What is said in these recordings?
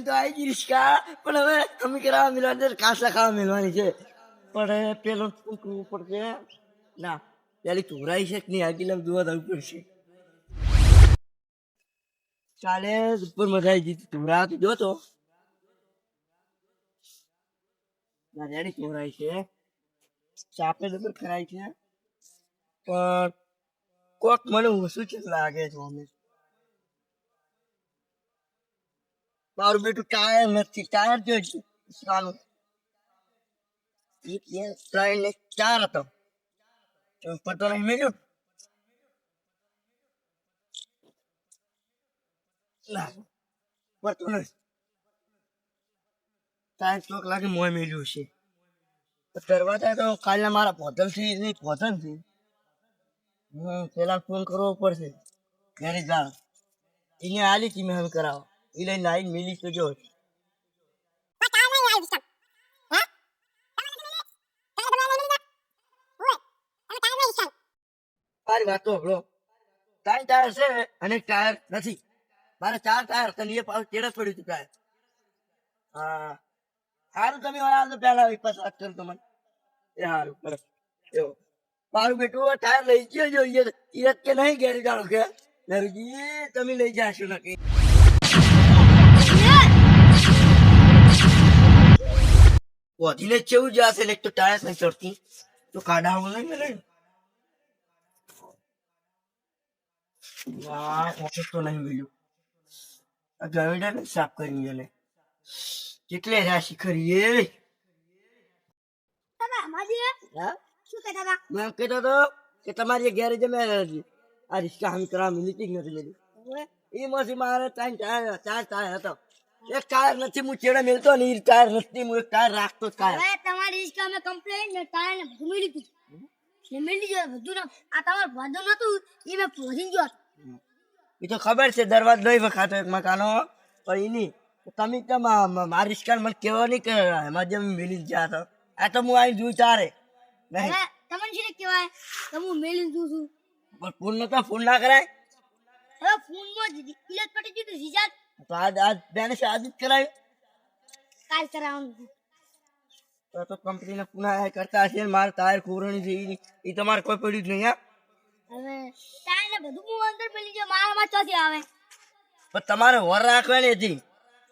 તો આવી ગઈ રિસ્કા પણ હવે અમે કરાવવા મિલવા કાસલા ખાવા મિલવાની છે પણ પેલો શું કરવું પડશે ના પેલી ચોરાઈ છે કે નહીં આગી લમ જોવા જવું પડશે કાલે ઉપર મજા આવી ગઈ ચોરા તો જોતો રેડી ચોરાઈ છે ચાપે જબર ખરાય છે પણ કોક મને ઓછું છે લાગે છે અમે મારું બેટું ટાયર નથી ટાયર જોઈશું ચાલો એક બે ત્રણ ને ચાર હતો પતો નહીં મળ્યું ના પડતો નથી ટાયર ચોક લાગે મોય મળ્યું છે દરવાજા તો કાલના મારા પોતલથી નહીં પોતનથી પેલા ફોન કરવો પડશે ઘરે જાણ એને આલી કી મેં કરાવો એ લઈને આવીને મિલી તો જો મારી વાત તો હબળો ત્રણ ટાયર છે અને ટાયર નથી મારે ચાર ટાયર હતા એ પાછું તેડસ પડ્યું હતું ટાયર હા સારું તમે વાળા પેલા વિપાસ વાત કરો તો મને એ સારું બરાબર એવો મારું બેટું ટાયર લઈ ગયો એ કે નહીં ઘેરી જાણો કે નરજી તમે લઈ જાશો નક્કી વધીને કેવું જશે ને એક તો ટાયર નહીં ચડતી તો કાઢાવું નહીં મેં ઓફિસ તો નહીં મળ્યું ગરમીડા ને સાફ કરી ગયેલે કેટલે રાશિ ખરી મેં કહેતો હતો કે તમારી ગેરેજ મેં આ રિક્ષા હમ કરાવ મિલી નથી મેળવી એમાંથી મારે ત્રણ ટાયર ચાર ટાયર હતો એક ટાયર નથી હું ચેડે મેળતો ને એ ટાયર નથી હું એક ટાયર રાખતો જ ટાયર તમારી રિક્ષા મેં કમ્પ્લેન ને ટાયર ને બધું મેળી દીધું ને મેળી ગયો બધું ને આ તમારું ભાદો નતું એ મેં પહોંચી ગયો એ તો ખબર છે દરવાજ નહીં વખાતો એક મકાનો પણ એની તમે તો મારી રિક્ષા મને કેવો નહીં કે એમાં જેમ મિલી ગયા તો આ તો હું અહીં જોઈ તારે નહીં તમને શું કહેવાય તો હું મેળી દઉં છું પણ ફોન નતો ફોન ના કરાય હવે ફોનમાં ઇલેક્ટ પટી ગયું રિચાર્જ તો આજ બેને આજ જ કરાયું કાલ કરાવવાનું તો કંપનીને પુનઃ કરતા હશે મારે ટાયર ખોરણી છે એ તમારે કોઈ પડ્યું જ નહીં હા હવે ટાયર ને બધું હું અંદર મેળી ગયો મારામાં ચોથી આવે પણ તમારે વર રાખવાની હતી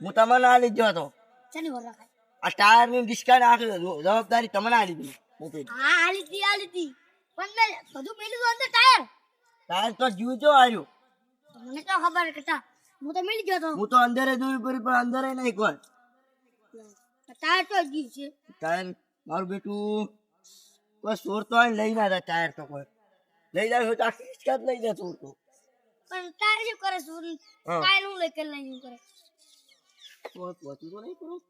હું તમને આ લીધો હતો શેની વર રાખાય આ ટાયર ની ડિસ્કાઉન્ટ આખી જવાબદારી તમને આ લીધી હા આ લીધી પણ મેં બધું મેળી દો અંદર ટાયર ટાયર તો જીવ જો આવ્યું મને તો ખબર કરતા હું તો મેળી ગયો તો હું તો અંદર જોયું પડી પણ અંદર નહીં કોઈ ટાયર તો જીવ છે ટાયર મારું બેટું કોઈ ચોર તો આવીને લઈ ના જાય ટાયર તો કોઈ લઈ જાય તો આખી રિક્ષા જ લઈ જાય ચોર તો પણ ટાયર શું કરે ચોરી ટાયર હું લઈ કરી લઈને કરે પહોંચી તો નહીં કરું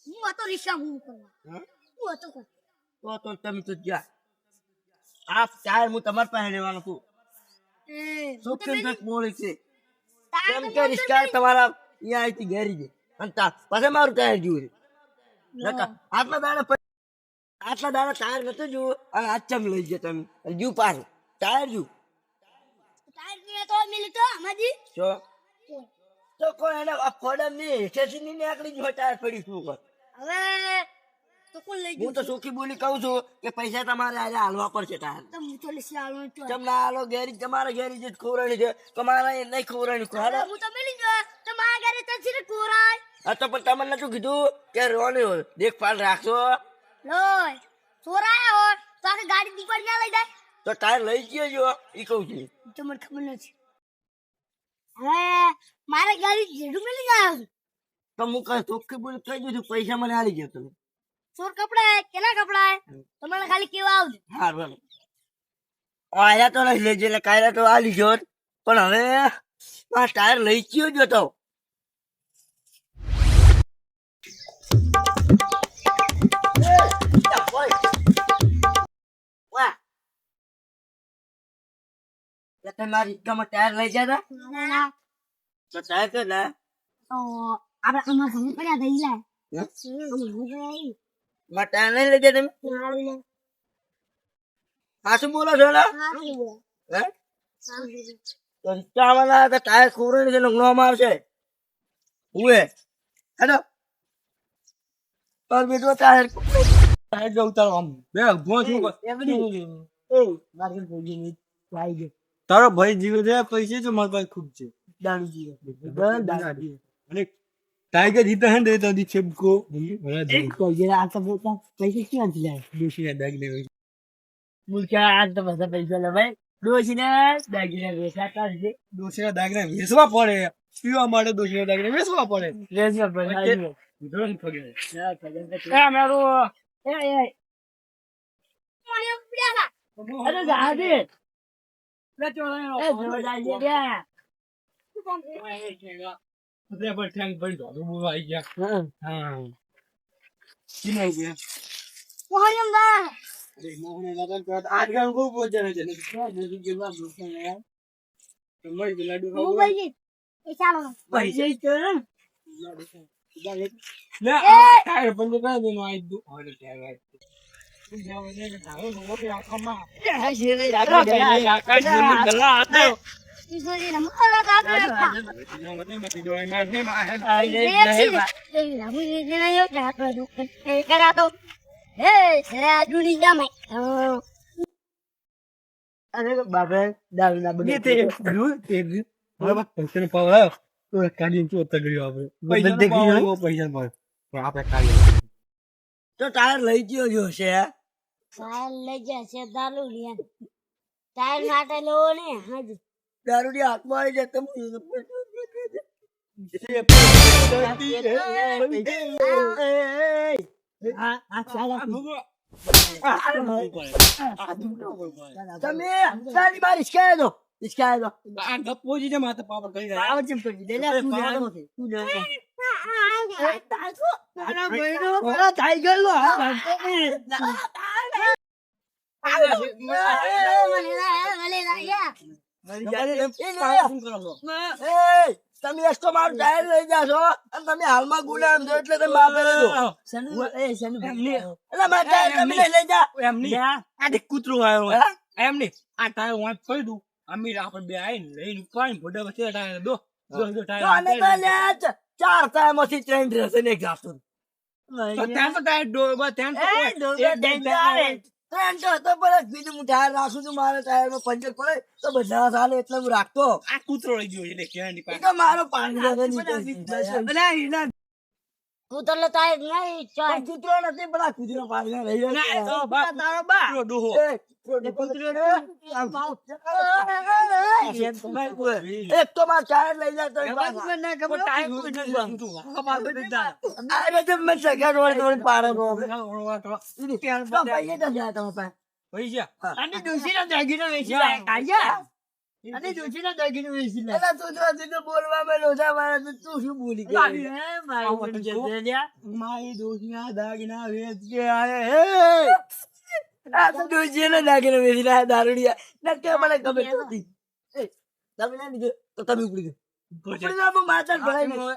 હું હતો રિક્ષા હું કરવા હું હતો તો તમે તો જા આ ટાયર હું તમારી પાસે લેવાનો છું શું કેમ બોલે છે કેમ કે રિક્ષા તમારા અહીંયા અહીંથી ઘેરી છે અને પછી મારું ટાયર જોયું આટલા દાડા ટાયર નતું જોયું અને આજ ચમ લઈ ગયા તમે જુ પાછું ટાયર જુ ટાયર ને તો મિલી તો અમાજી જો તો કોઈ એને ફોડમ ની હેઠેથી ની નીકળી જ હોય ટાયર પડી શું કર હવે તો કોણ લઈ હું તો સુખી બોલી કહું છું કે પૈસા તમારે આજે હાલવા પડશે ટાયર તો હું તો લસી આલો તો ચમ ના હાલો ગેરેજ તમારા ગેરેજ જ ખોરાણી છે તમારા એ નહીં ખોરાણી હાલો હું તો મિલી ગયો તો મારા ઘરે તો છે કોરાય હા તો પણ તમને નતું કીધું કે રોની દેખભાળ રાખશો લોય ચોરાયા હોય તો આ ગાડી દીપડ ના લઈ જાય તો ટાયર લઈ ગયો જો ઈ કહું છું તો મને ખબર નથી હવે મારે ગાડી જેડું મિલી ગયો તો હું કઈ ચોખ્ખી બોલી કહી દઉં છું પૈસા મને આલી ગયો તમે ચોર કપડા કેના કપડા તો મને ખાલી કેવા આવજો હા બરાબર આયા તો નહીં લેજે એટલે કાયરા તો આલી ગયો પણ હવે આ ટાયર લઈ ગયો જો તો મારી રિક્ષામાં ટાયર લઈ જતા તો ટાયર તો ના આપણે અમારા ઘરે પડ્યા દઈ લે મારા ટાયર નહીં લઈ જાય તમે હા શું બોલો છો ને તો રિક્ષામાં ટાયર ખોરણી છે નો મારશે ઉએ હેડો પર બેટો ટાયર જો ઉતારો આમ બે ભોં છું તારો ભાઈ જીવે છે પૈસે તો મારા પાસે ખૂબ છે દારૂ જીવે અને ટાઈગર જીતા હે ને તો દી છેબકો ડોશીના દાગીને ડોશીના દાગીને વેચવા પડે પીવા માટે ડોશીના દાગીને વેચવા પડે આજકાલ ખૂબ વજન છે અરે બાપે દારૂ ના બને પૈસા પાવ આવ્યો તો કાઢીને ચોતર ગયો આપણે આપણે કાઢી તો ટાયર લઈ ગયો જો છે દારૂડી હાથમાં આવી જાય તમે સારી બાર ઈસકાય દો ગપોજી ને માથે પાપડ કરી રહ્યા તમે એક્સ્ટ્રા મારું ટાયર લઈ જાશો અને તમે હાલમાં ગુના છો એટલે તમે માપે લઈ દો એટલે મારા ટાયર તમે લઈ જા આ કૂતરું આવ્યો એમ નહીં આ ટાયર વાંચ કરી દઉં અમીર આપણે બે આવીને લઈને ઉપાડીને ભોડા વચ્ચે ટાયર દો અને તો લે 4 ટાયર માંથી ટ્રેન રહેશે ને એક જાતું ત્યાં તો ટાયર ત્યાં ટ્રેન તો હતો પણ બીજું હું ટાયર રાખું છું મારા ટાયર માં પંચર પડે તો બધા ચાલે એટલે હું રાખતો આ કૂતરો લઈ ગયો એટલે ક્યાં ની એ તો મારો પાણી કૂતરો નથી પણ આ કૂતરો પાણી લઈ ડોહો એક તો મારા ટાયર લઈ જાય તો બોલવામાં લોચા મારે તો તું શું બોલી મારી દોષના દાગીના વેચ કે આ તો ડોશીને નાખીને વેચી રહ્યા દારૂડિયા નક્કી મને ખબર નથી તમે ના દીધું તો તમે ઉપડી ગયો માતા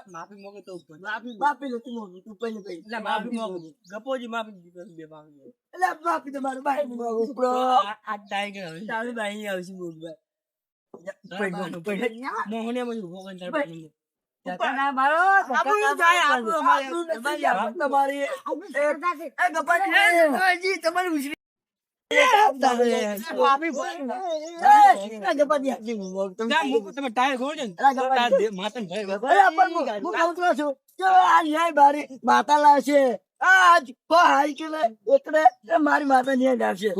માફી મોગે તો ઉપર માફી નથી મોગી તું પહેલે પહેલે એટલે માફી મોગે ગપોજી માફી બે માફી એટલે માફી તમારું ભાઈ મોગું ઉપડો આ ટાઈગર હવે તારી ભાઈ આવશે બોલવા મોહને મને ભોગન તમારી તમે ટાયર ખોલ છે માતા લાવશે આજ હાઈ કે એકડે મારી માતા ને આવશે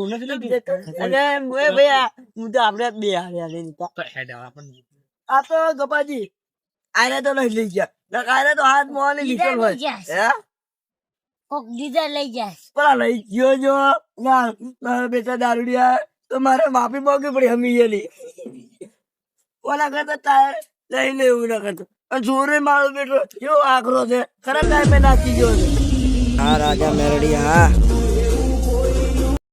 હું તો આપડે બે આ તો ગપાજી આને તો નહીં લઈ ગયા આને તો હાથ મોની લીધો હોય પેલા લઈ ગયો જો ના બેટા દારૂડિયા તો મારે માફી માંગવી પડી હમી એની ઓલા કરતા ટાયર લઈ લેવું ના કરતો અને જોરે મારો બેટો કેવો આકરો છે ખરા ટાઈમે નાખી ગયો છે હા રાજા મેરડી હા